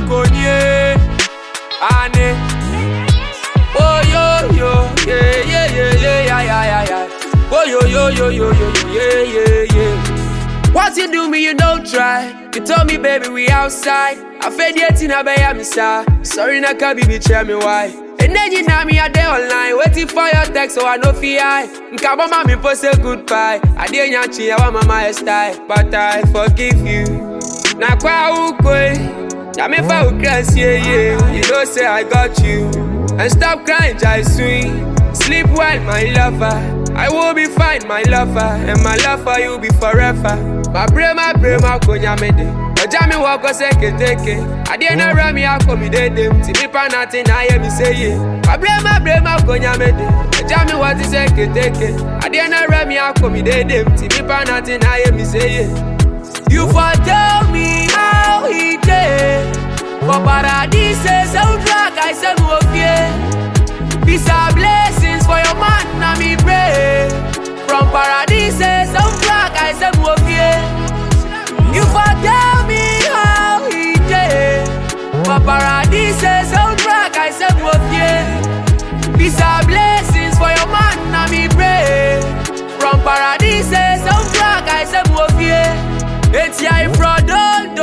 makonye, ane. Oh yo, yeah. Oh yo, yeah. What you do me, you don't try. You told me, baby, we outside. I fed yet in a bay, I'm sorry, na can be tell me why. And then you know me a day online, waiting for your text, so I know fi I. Nkaba mami post say goodbye. I didn't yachi, I want my style, but I forgive you. Na kwa ukwe, na me fa ukras, yeah. You know say I got you. And stop crying, jai sweet. Sleep well, my lover. I will be fine, my lover. And my love for you be forever. My brain, konya mede. Ojami wako seke teke. I didn't know me, I come de dem. Timi pa nothing, I hear me say yeah. My brain, konya mede. Ojami what is seke teke. I didn't know me, I come de dem. Timi pa nothing, I hear me say yeah. You for tell me how he did. For paradise, so drag, I said, peace and blessings for your man, na me pray. From paradise, some drag, I said, you for tell me how he did. For paradise, some drag, I said, peace and blessings for your man, na me pray. From paradise, some drag, I said, it's ya fraud, don't,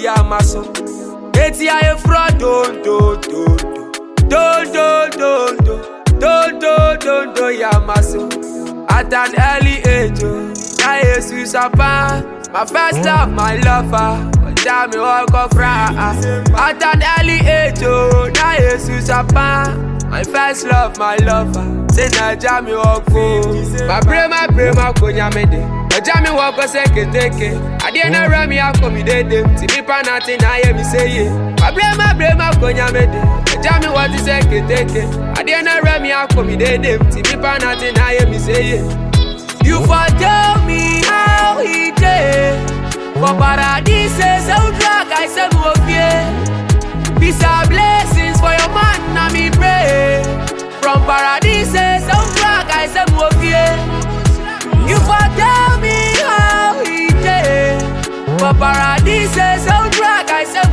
ya maso. It's ya fraud, don't, ya maso. At an early age, I Jesus apart. My first love, my lover. Tell me what go cry. At an early age, I Jesus apart. My first love, my lover. Say na jami wako. My brain, konya mede. Ojami wako seke teke. I didn't know me, I come de dem. Timi pa nothing, I hear me say yeah. My brain, konya mede. Ojami what is seke teke. I didn't know me, I come de dem. Timi pa nothing, I hear me say yeah. You for tell me how he did. For paradise, so drag, I said peace and blessings for your man, na me pray. From paradise, some drag, I said you for tell me how he did. For paradise, some drag, I said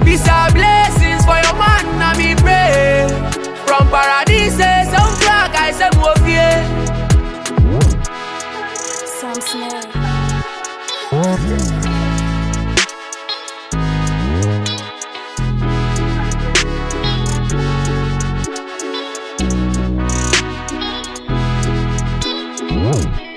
peace and blessings for your man, na me pray. From paradise, some drag, I said Sam Smith. Whoa.